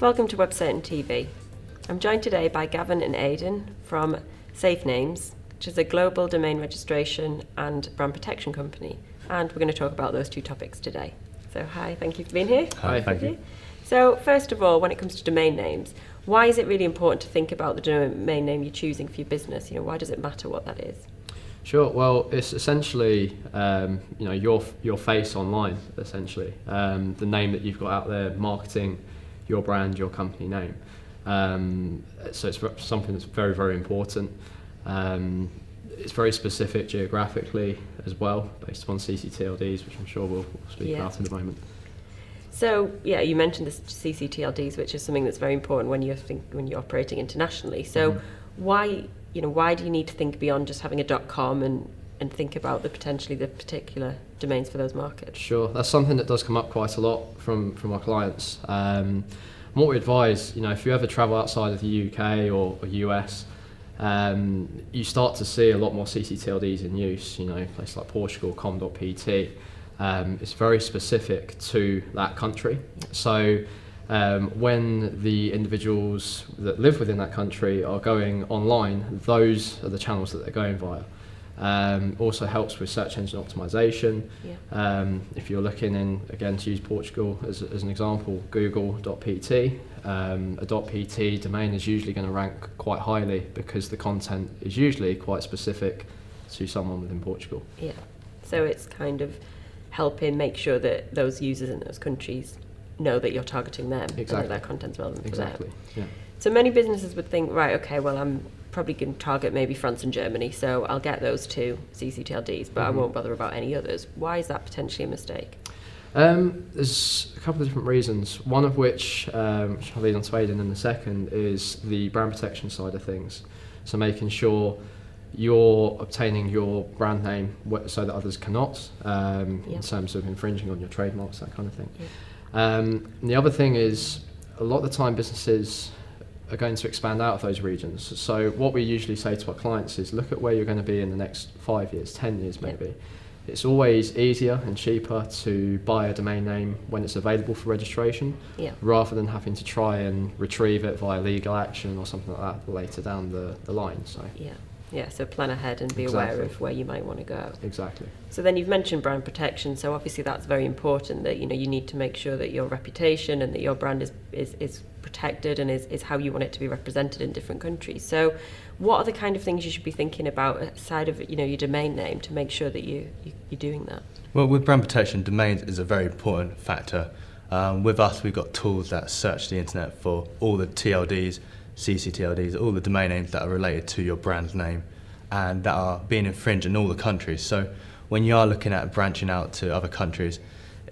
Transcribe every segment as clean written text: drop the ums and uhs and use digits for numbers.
Welcome to Website and TV. I'm joined today by Gavin and Adan from Safenames, which is a global domain registration and brand protection company. And we're going to talk about those two topics today. So hi, thank you for being here. Hi, thank you. So first of all, when it comes to domain names, why is it really important to think about the domain name you're choosing for your business? Why does it matter what that is? Sure. Well, it's essentially your face online. Essentially, the name that you've got out there, marketing your brand, your company name. So it's something that's very, very important. It's very specific geographically as well, based upon ccTLDs, which I'm sure we'll speak about in a moment. So you mentioned the ccTLDs, which is something that's very important when you're operating internationally. So why do you need to think beyond just having a .com and think about the particular domains for those markets? Sure, that's something that does come up quite a lot from our clients. What we advise, if you ever travel outside of the UK or US, you start to see a lot more ccTLDs in use. Places like Portugal, com.pt. It's very specific to that country. So when the individuals that live within that country are going online, those are the channels that they're going via. Also helps with search engine optimization. If you're looking in, again, to use Portugal as an example, google.pt, a .pt domain is usually going to rank quite highly because the content is usually quite specific to someone within Portugal. Yeah, so it's kind of helping make sure that those users in those countries know that you're targeting them and that their content's relevant for them. Yeah. So many businesses would think, right, okay, well, I'm probably going to target maybe France and Germany, so I'll get those two ccTLDs, but I won't bother about any others. Why is that potentially a mistake? There's a couple of different reasons, one of which I'll lead on to Adan in a second, is the brand protection side of things. So making sure you're obtaining your brand name so that others cannot, in terms of infringing on your trademarks, that kind of thing. And the other thing is, a lot of the time businesses are going to expand out of those regions. So what we usually say to our clients is, look at where you're going to be in the next 5 years, 10 years maybe. It's always easier and cheaper to buy a domain name when it's available for registration, rather than having to try and retrieve it via legal action or something like that later down the line. So. Yeah, so plan ahead and be aware of where you might want to go. Exactly. So then you've mentioned brand protection, so obviously that's very important, that you need to make sure that your reputation and that your brand is protected and is how you want it to be represented in different countries. So what are the kind of things you should be thinking about aside of your domain name to make sure that you're doing that? Well, with brand protection, domains is a very important factor. With us, we've got tools that search the internet for all the TLDs, ccTLDs, all the domain names that are related to your brand name and that are being infringed in all the countries. So when you are looking at branching out to other countries,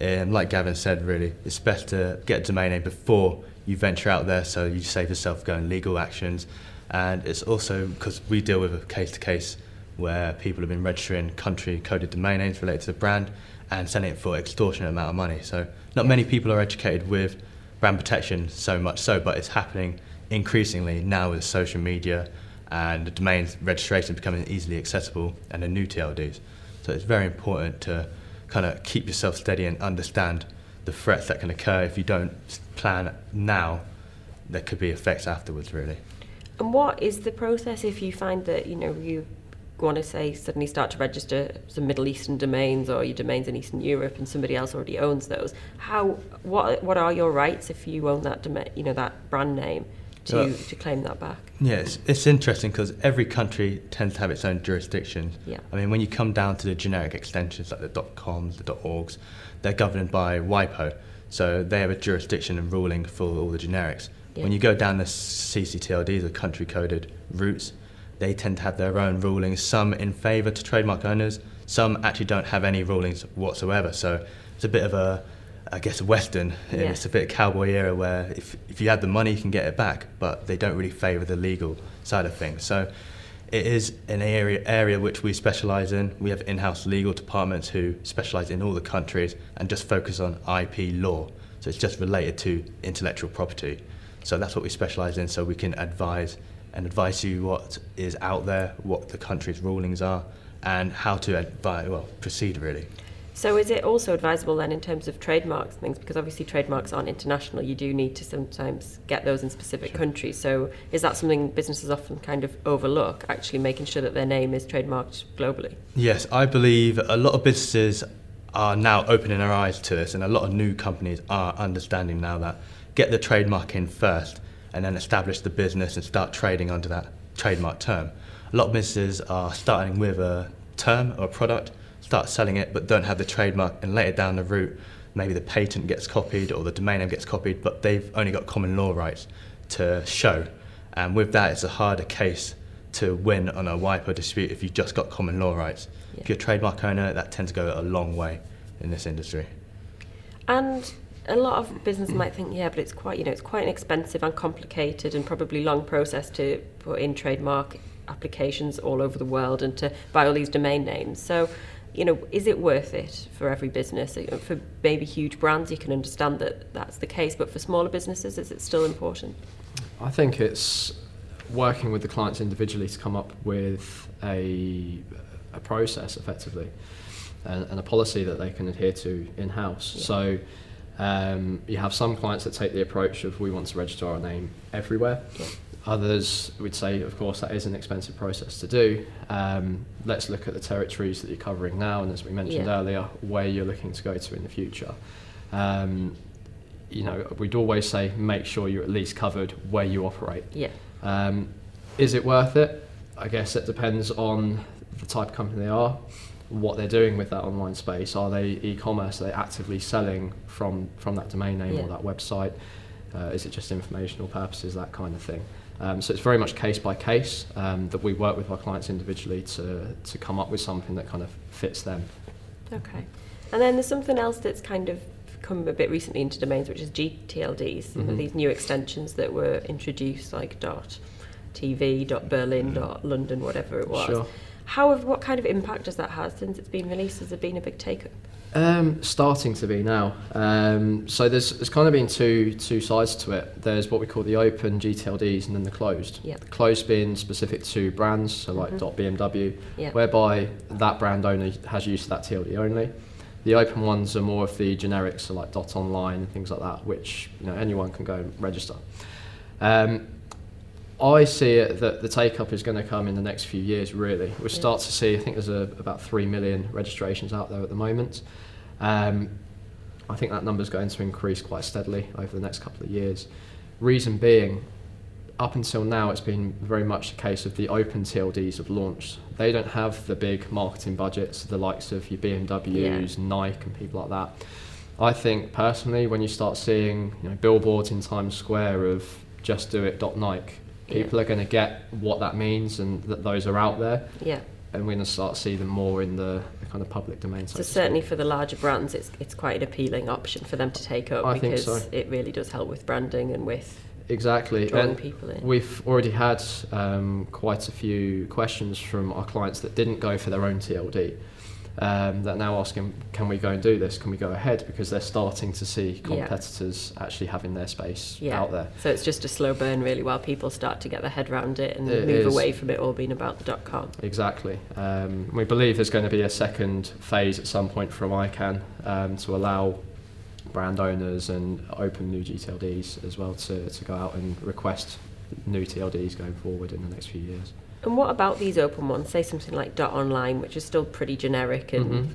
like Gavin said, really, it's best to get a domain name before you venture out there, so you save yourself going legal actions. And it's also because we deal with a case-to-case where people have been registering country-coded domain names related to the brand and selling it for extortionate amount of money. So not many people are educated with brand protection so much so, but it's happening increasingly now with social media and the domain registration becoming easily accessible and the new TLDs. So it's very important to kind of keep yourself steady and understand the threats that can occur if you don't plan now. There could be effects afterwards, really. And what is the process if you find that you want to say suddenly start to register some Middle Eastern domains or your domains in Eastern Europe and somebody else already owns those? What are your rights if you own that that brand name to claim that back? Yes, it's interesting because every country tends to have its own jurisdiction. I mean, when you come down to the generic extensions like the .coms, the .orgs, they're governed by WIPO, so they have a jurisdiction and ruling for all the generics. When you go down the ccTLDs, the country-coded routes, they tend to have their own rulings, some in favour to trademark owners, some actually don't have any rulings whatsoever. So it's a bit of a Western. It's a bit of cowboy era where if you have the money, you can get it back, but they don't really favour the legal side of things. So it is an area which we specialise in. We have in-house legal departments who specialise in all the countries and just focus on IP law. So it's just related to intellectual property. So that's what we specialise in, so we can advise you what is out there, what the country's rulings are, and how to proceed, really. So is it also advisable then in terms of trademarks and things, because obviously trademarks aren't international, you do need to sometimes get those in specific countries. So is that something businesses often kind of overlook, actually making sure that their name is trademarked globally? Yes, I believe a lot of businesses are now opening their eyes to this, and a lot of new companies are understanding now that get the trademark in first and then establish the business and start trading under that trademark term. A lot of businesses are starting with a term or a product, start selling it, but don't have the trademark, and later down the route, maybe the patent gets copied or the domain name gets copied, but they've only got common law rights to show. And with that, it's a harder case to win on a WIPO dispute if you've just got common law rights. Yeah. If you're a trademark owner, that tends to go a long way in this industry. And a lot of business might think, yeah, but it's quite an expensive and complicated and probably long process to put in trademark applications all over the world and to buy all these domain names. So, is it worth it for every business? For maybe huge brands, you can understand that that's the case, but for smaller businesses, is it still important? I think it's working with the clients individually to come up with a process effectively and a policy that they can adhere to in-house. Yeah. So you have some clients that take the approach of we want to register our name everywhere. Yeah. Others would say, of course, that is an expensive process to do. Let's look at the territories that you're covering now, and as we mentioned earlier, where you're looking to go to in the future. We'd always say make sure you're at least covered where you operate. Yeah. Is it worth it? I guess it depends on the type of company they are, what they're doing with that online space. Are they e-commerce? Are they actively selling from that domain name or that website? Is it just informational purposes, that kind of thing? So it's very much case by case that we work with our clients individually to come up with something that kind of fits them. Okay. And then there's something else that's kind of come a bit recently into domains, which is ccTLDs, mm-hmm. These new extensions that were introduced, like .tv, .berlin, .london, whatever it was. Sure. What kind of impact has that had since it's been released? Has there been a big take-up? Starting to be now. So there's kind of been two sides to it. There's what we call the open ccTLDs and then the closed. Yep. The closed being specific to brands, so like .bmw, whereby that brand owner has use of that TLD only. The open ones are more of the generics, so like .online and things like that, which anyone can go and register. I see it that the take-up is going to come in the next few years, really. We'll start to see, I think there's about 3 million registrations out there at the moment. I think that number's going to increase quite steadily over the next couple of years. Reason being, up until now, it's been very much a case of the open TLDs have launched. They don't have the big marketing budgets, the likes of your BMWs, Nike and people like that. I think, personally, when you start seeing billboards in Times Square of just do it .Nike, people are going to get what that means and that those are out there. Yeah. And we're going to start to see them more in the kind of public domain. So certainly for the larger brands, it's quite an appealing option for them to take up. I because think so. It really does help with branding and with drawing people in. We've already had quite a few questions from our clients that didn't go for their own TLD. That now asking, can we go and do this? Can we go ahead? Because they're starting to see competitors actually having their space out there. So it's just a slow burn, really, while people start to get their head around it and move away from it all being about the .com. Exactly. We believe there's going to be a second phase at some point from ICANN to allow brand owners and open new ccTLDs as well to go out and request new TLDs going forward in the next few years. And what about these open ones? Say something like .online, which is still pretty generic and,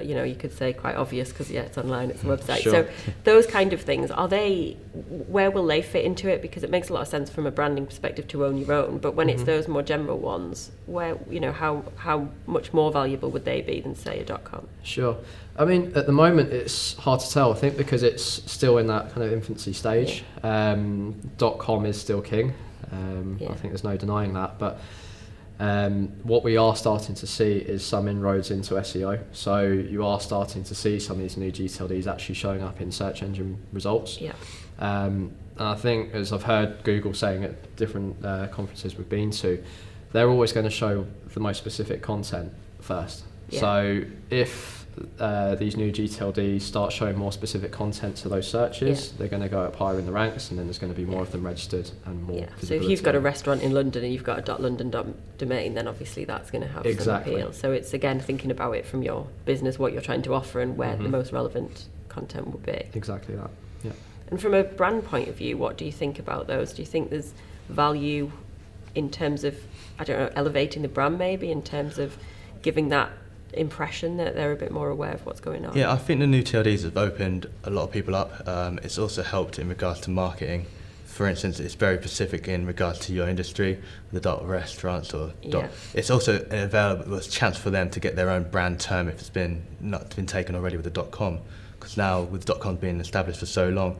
you could say quite obvious because, it's online, it's a website. Sure. So those kind of things, where will they fit into it? Because it makes a lot of sense from a branding perspective to own your own. But when it's those more general ones, where, how much more valuable would they be than, say, a .com? Sure. I mean, at the moment, it's hard to tell, I think, because it's still in that kind of infancy stage. .com is still king. I think there's no denying that. But what we are starting to see is some inroads into SEO. So you are starting to see some of these new ccTLDs actually showing up in search engine results. Yeah. And I think, as I've heard Google saying at different conferences we've been to, they're always going to show the most specific content first. Yeah. So if these new GTLDs start showing more specific content to those searches, they're going to go up higher in the ranks, and then there's going to be more of them registered and more visibility. So if you've got a restaurant in London and you've got a .london domain, then obviously that's going to have some appeal. So it's, again, thinking about it from your business, what you're trying to offer and where the most relevant content will be. Exactly that, yeah. And from a brand point of view, what do you think about those? Do you think there's value in terms of, I don't know, elevating the brand maybe, in terms of giving that impression that they're a bit more aware of what's going on? Yeah, I think the new TLDs have opened a lot of people up. It's also helped in regards to marketing. For instance, it's very specific in regards to your industry, the restaurants or It's also an available chance for them to get their own brand term if it's not been taken already with the .com. Because now with .com being established for so long,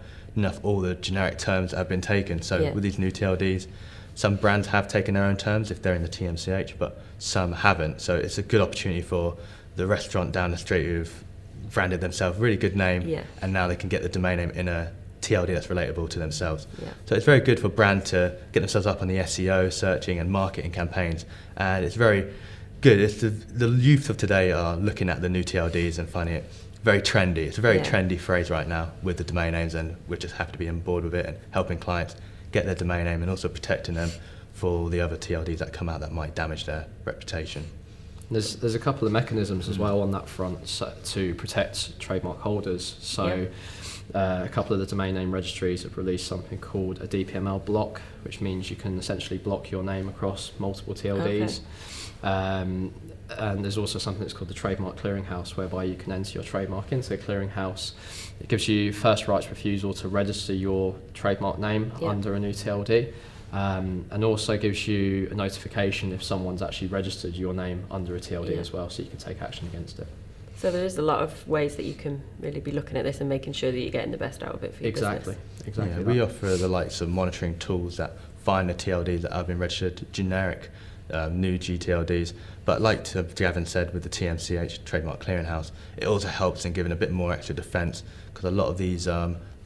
all the generic terms have been taken. So with these new TLDs, some brands have taken their own terms if they're in the TMCH, but some haven't. So it's a good opportunity for the restaurant down the street who've branded themselves, really good name, and now they can get the domain name in a TLD that's relatable to themselves. So it's very good for brand to get themselves up on the SEO, searching and marketing campaigns, and it's very good. It's the youth of today are looking at the new TLDs and finding it very trendy. It's a very trendy phrase right now with the domain names, and we just have to be on board with it and helping clients get their domain name and also protecting them for the other TLDs that come out that might damage their reputation. There's a couple of mechanisms as well on that front to protect trademark holders. So a couple of the domain name registries have released something called a DPML block, which means you can essentially block your name across multiple TLDs. And there's also something that's called the Trademark Clearinghouse, whereby you can enter your trademark into the clearinghouse. It gives you first rights refusal to register your trademark name under a new TLD, and also gives you a notification if someone's actually registered your name under a TLD as well, so you can take action against it. So there is a lot of ways that you can really be looking at this and making sure that you're getting the best out of it for your business. Exactly. We offer the likes of monitoring tools that find the TLDs that have been registered, generic new GTLDs, but like Gavin said with the TMCH, Trademark Clearinghouse, it also helps in giving a bit more extra defence, because a lot of these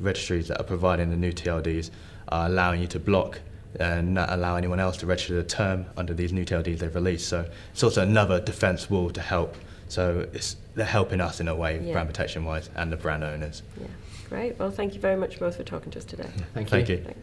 registries that are providing the new TLDs are allowing you to block and not allow anyone else to register the term under these new TLDs they've released. So it's also another defence wall to help. So they're helping us in a way, brand protection wise, and the brand owners. Great. Well, thank you very much both for talking to us today. Thank you. Thank you. Thanks.